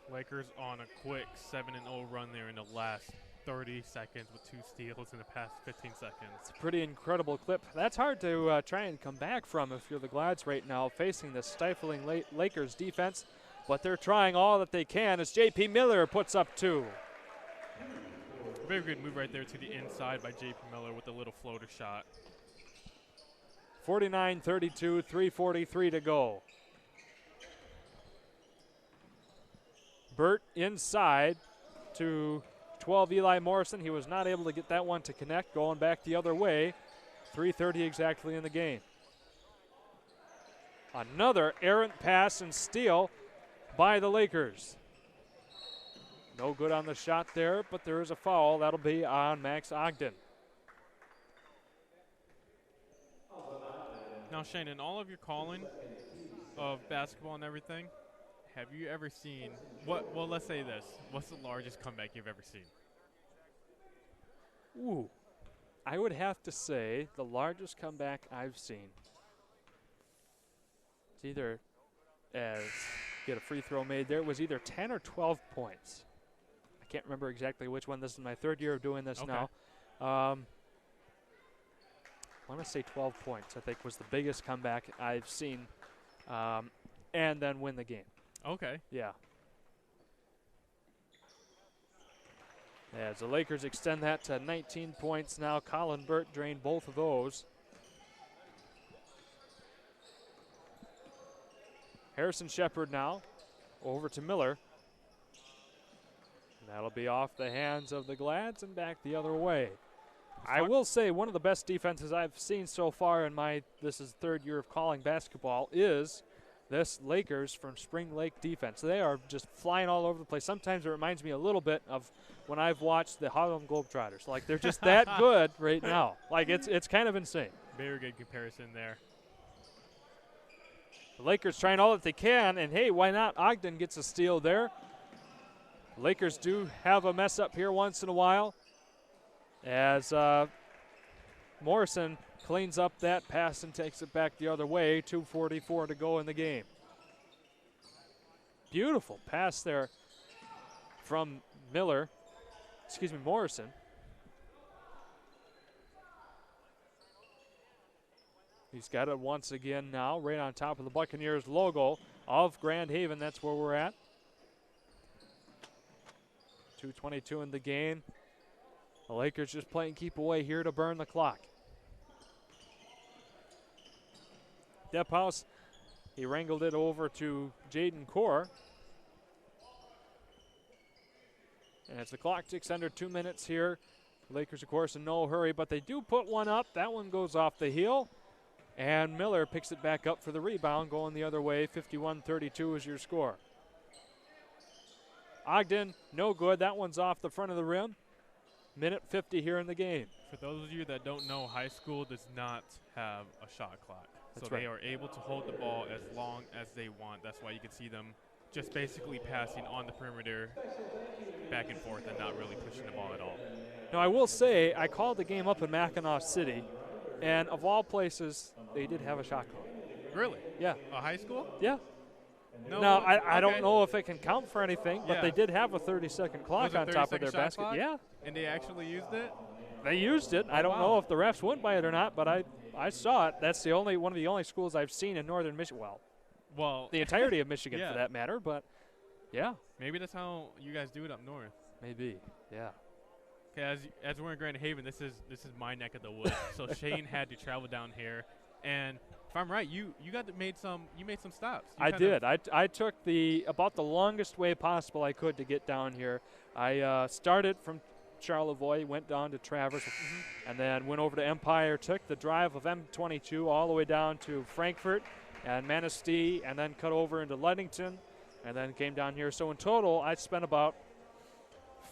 Lakers on a quick 7-0 run there in the last 30 seconds with 2 steals in the past 15 seconds. It's a pretty incredible clip. That's hard to try and come back from if you're the Glads right now, facing the stifling Lakers defense. But they're trying all that they can as J.P. Miller puts up 2. Very good move right there to the inside by J.P. Miller with a little floater shot. 49-32, 3:43 to go. Burt inside to 12, Eli Morrison. He was not able to get that one to connect, going back the other way. 3:30 exactly in the game. Another errant pass and steal by the Lakers. No good on the shot there, but there is a foul. That'll be on Max Ogden. Now, Shane, in all of your calling of basketball and everything, have you ever seen well, let's say this. What's the largest comeback you've ever seen? Ooh. I would have to say the largest comeback I've seen. It's either as get a free throw made there. It was either 10 or 12 points. I can't remember exactly which one. This is my third year of doing this now. I want to say 12 points, I think, was the biggest comeback I've seen, and then win the game. Okay. Yeah. As the Lakers extend that to 19 points now, Colin Burt drained both of those. Harrison Shepard now over to Miller. And that'll be off the hands of the Glads and back the other way. I will say one of the best defenses I've seen so far in this is third year of calling basketball is this Lakers from Spring Lake defense. They are just flying all over the place. Sometimes it reminds me a little bit of when I've watched the Harlem Globetrotters. Like, they're just that good right now. Like, it's kind of insane. Very good comparison there. The Lakers trying all that they can, and hey, why not? Ogden gets a steal there. The Lakers do have a mess up here once in a while as Morrison cleans up that pass and takes it back the other way. 2:44 to go in the game. Beautiful pass there from Morrison. He's got it once again now, right on top of the Buccaneers logo of Grand Haven. That's where we're at. 2:22 in the game. The Lakers just playing keep away here to burn the clock. Dephouse, he wrangled it over to Jaden Core. And as the clock ticks under 2 minutes here, Lakers, of course, in no hurry, but they do put one up. That one goes off the heel. And Miller picks it back up for the rebound, going the other way. 51-32 is your score. Ogden, no good. That one's off the front of the rim. Minute 50 here in the game. For those of you that don't know, high school does not have a shot clock. That's so right. They are able to hold the ball as long as they want. That's why you can see them just basically passing on the perimeter back and forth and not really pushing the ball at all. Now, I will say, I called the game up in Mackinac City, and of all places, they did have a shot clock. Really? Yeah. A high school? Yeah. No. Now, I Okay. don't know if it can count for anything, but Yeah. they did have a 30-second clock Was it on top of 30-second their shot basket. clock? Yeah. And they actually used it? They used it. I don't know if the refs went by it or not, but I saw it. That's one of the only schools I've seen in northern Michigan. Well, The entirety of Michigan Yeah. for that matter, but yeah, maybe that's how you guys do it up north. maybe. Yeah. Okay, as we're in Grand Haven, this is my neck of the woods. So Shane had to travel down here, and if I'm right, you made some stops. You I kind did. of- I took about the longest way possible I could to get down here. I started from Charlevoix, went down to Traverse, and then went over to Empire, took the drive of M22 all the way down to Frankfort and Manistee, and then cut over into Ludington, and then came down here. So in total, I spent about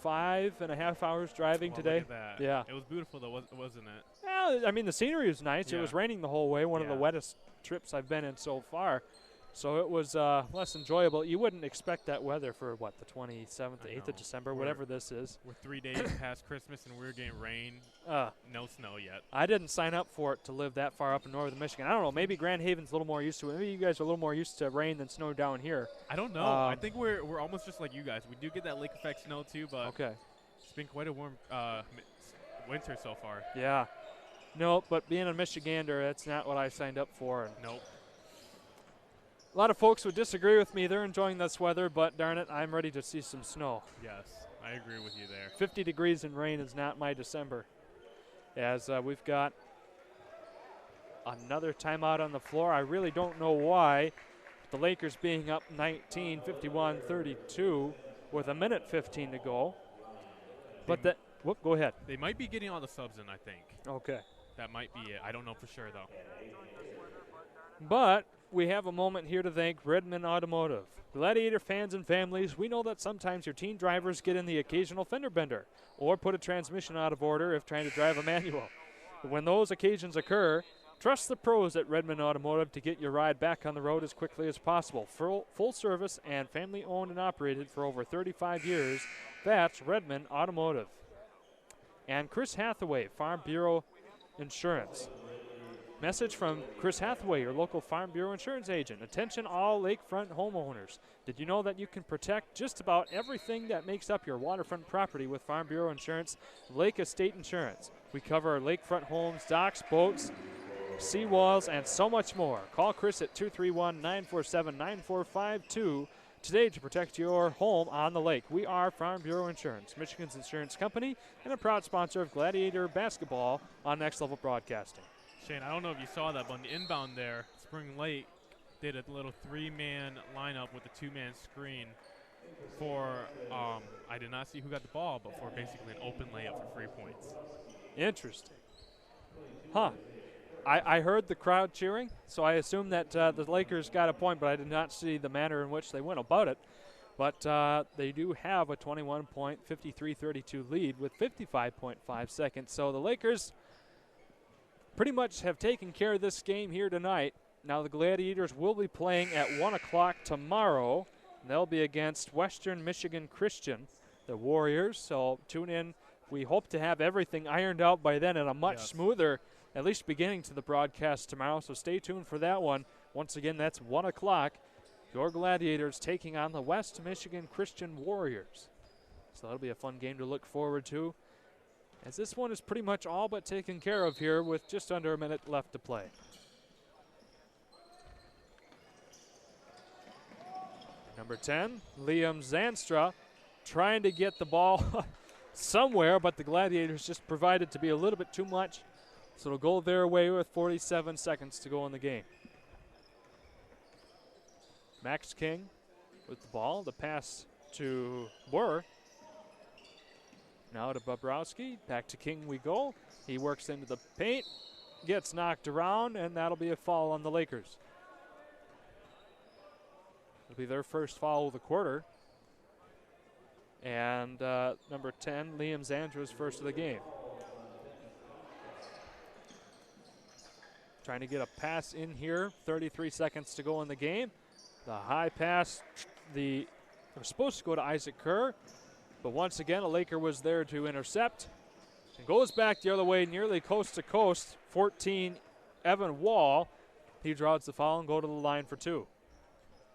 5.5 hours driving Well, today. Look at that. Yeah. It was beautiful, though, wasn't it? Well, I mean, the scenery was nice. It Yeah. was raining the whole way, one of the Yeah. wettest trips I've been in so far. So it was less enjoyable. You wouldn't expect that weather for, the 27th, I 8th know. of December, We're- whatever this is. We're 3 days past Christmas, and we're getting rain. No snow yet. I didn't sign up for it to live that far up in northern Michigan. I don't know. Maybe Grand Haven's a little more used to it. Maybe you guys are a little more used to rain than snow down here. I don't know. I think we're almost just like you guys. We do get that lake effect snow, too, but Okay. it's been quite a warm winter so far. Yeah. No, but being a Michigander, that's not what I signed up for. And Nope. a lot of folks would disagree with me. They're enjoying this weather, but darn it, I'm ready to see some snow. Yes, I agree with you there. 50 degrees and rain is not my December. As we've got another timeout on the floor. I really don't know why. The Lakers being up 19, 51-32 with a minute 15 to go. But go ahead. They might be getting all the subs in, I think. Okay. That might be it. I don't know for sure, though. But we have a moment here to thank Redmond Automotive. Gladiator fans and families, we know that sometimes your teen drivers get in the occasional fender bender or put a transmission out of order if trying to drive a manual. When those occasions occur, trust the pros at Redmond Automotive to get your ride back on the road as quickly as possible. Full service and family owned and operated for over 35 years. That's Redmond Automotive. And Chris Hathaway, Farm Bureau Insurance. Message from Chris Hathaway, your local Farm Bureau insurance agent. Attention all lakefront homeowners. Did you know that you can protect just about everything that makes up your waterfront property with Farm Bureau Insurance Lake Estate Insurance? We cover lakefront homes, docks, boats, seawalls, and so much more. Call Chris at 231-947-9452 today to protect your home on the lake. We are Farm Bureau Insurance, Michigan's insurance company, and a proud sponsor of Gladiator basketball on Next Level Broadcasting. Shane, I don't know if you saw that, but on the inbound there, Spring Lake did a little 3-man lineup with a 2-man screen for, I did not see who got the ball, but for basically an open layup for 3 points. Interesting. Huh. I heard the crowd cheering, so I assumed that the Lakers got a point, but I did not see the manner in which they went about it. But they do have a 21-point, 53-32 lead with 55.5 seconds. So the Lakers pretty much have taken care of this game here tonight. Now the Gladiators will be playing at 1 o'clock tomorrow. They'll be against Western Michigan Christian, the Warriors. So tune in. We hope to have everything ironed out by then and a much smoother, at least beginning to the broadcast tomorrow. So stay tuned for that one. Once again, that's 1 o'clock. Your Gladiators taking on the West Michigan Christian Warriors. So that'll be a fun game to look forward to, as this one is pretty much all but taken care of here with just under a minute left to play. Number 10, Liam Zanstra, trying to get the ball somewhere, but the Gladiators just provided to be a little bit too much. So it'll go their way with 47 seconds to go in the game. Max King with the ball. The pass to Burr. Now to Bobrowski. Back to King we go. He works into the paint. Gets knocked around, and that'll be a foul on the Lakers. It'll be their first foul of the quarter. And number 10, Liam Zandra's first of the game. Trying to get a pass in here. 33 seconds to go in the game. The high pass, it was supposed to go to Isaac Kerr, but once again, a Laker was there to intercept. And goes back the other way, nearly coast to coast. 14, Evan Wall. He draws the foul and go to the line for 2.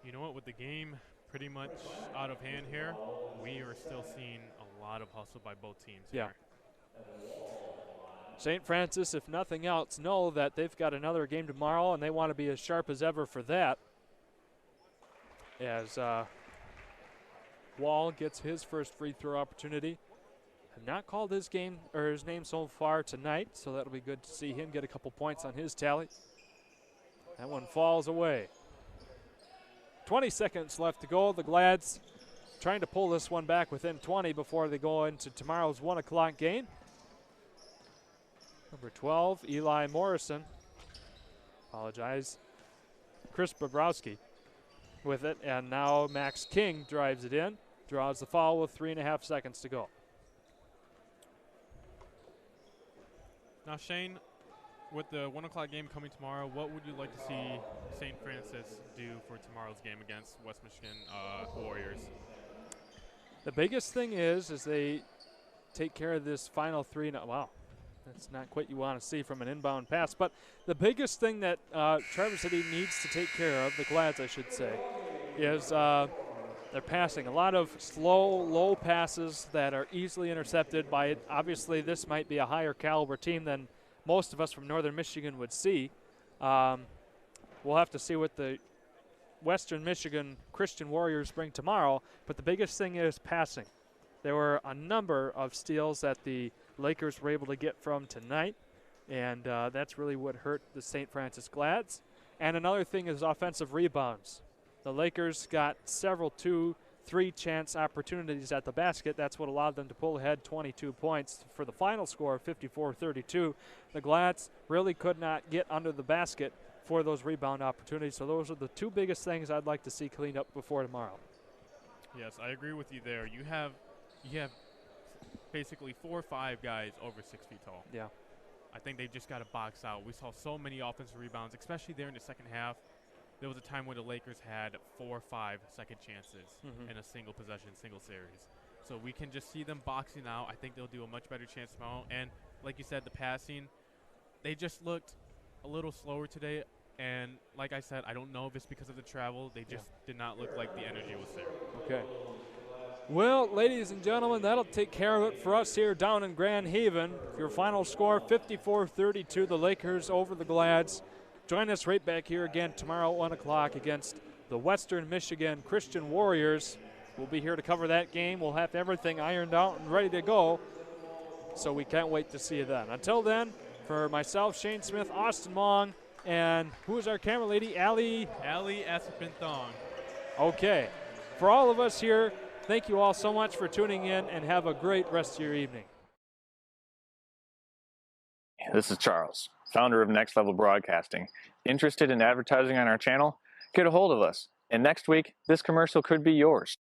You know what, with the game pretty much out of hand here, we are still seeing a lot of hustle by both teams here. St. Francis, if nothing else, know that they've got another game tomorrow, and they want to be as sharp as ever for that. As Wall gets his first free throw opportunity. Have not called his name so far tonight, so that'll be good to see him get a couple points on his tally. That one falls away. 20 seconds left to go. The Glads trying to pull this one back within 20 before they go into tomorrow's 1 o'clock game. Number 12, Eli Morrison. Chris Bobrowski with it, and now Max King drives it in, draws the foul with 3.5 seconds to go. Now, Shane, with the 1 o'clock game coming tomorrow, what would you like to see St. Francis do for tomorrow's game against West Michigan Warriors? The biggest thing is they take care of this final 3. Wow, that's not quite you want to see from an inbound pass. But the biggest thing that Traverse City needs to take care of, the Glads I should say, is they're passing. A lot of slow, low passes that are easily intercepted by it. Obviously, this might be a higher caliber team than most of us from Northern Michigan would see. We'll have to see what the Western Michigan Christian Warriors bring tomorrow, but the biggest thing is passing. There were a number of steals that the Lakers were able to get from tonight, and that's really what hurt the St. Francis Glads. And another thing is offensive rebounds. The Lakers got several 2-3 chance opportunities at the basket. That's what allowed them to pull ahead 22 points for the final score of 54-32. The Glads really could not get under the basket for those rebound opportunities. So those are the two biggest things I'd like to see cleaned up before tomorrow. Yes, I agree with you there. You have basically 4 or 5 guys over 6 feet tall. Yeah. I think they've just got to box out. We saw so many offensive rebounds, especially there in the second half. There was a time where the Lakers had 4 or 5 second chances in a single possession, single series. So we can just see them boxing out. I think they'll do a much better chance tomorrow. And like you said, the passing, they just looked a little slower today. And like I said, I don't know if it's because of the travel. They just did not look like the energy was there. Okay. Well, ladies and gentlemen, that'll take care of it for us here down in Grand Haven. Your final score, 54-32, the Lakers over the Glads. Join us right back here again tomorrow at 1 o'clock against the Western Michigan Christian Warriors. We'll be here to cover that game. We'll have everything ironed out and ready to go. So we can't wait to see you then. Until then, for myself, Shane Smith, Austin Mong, and who is our camera lady? Allie Espenthong. Okay. For all of us here, thank you all so much for tuning in, and have a great rest of your evening. This is Charles, founder of Next Level Broadcasting. Interested in advertising on our channel? Get a hold of us. And next week, this commercial could be yours.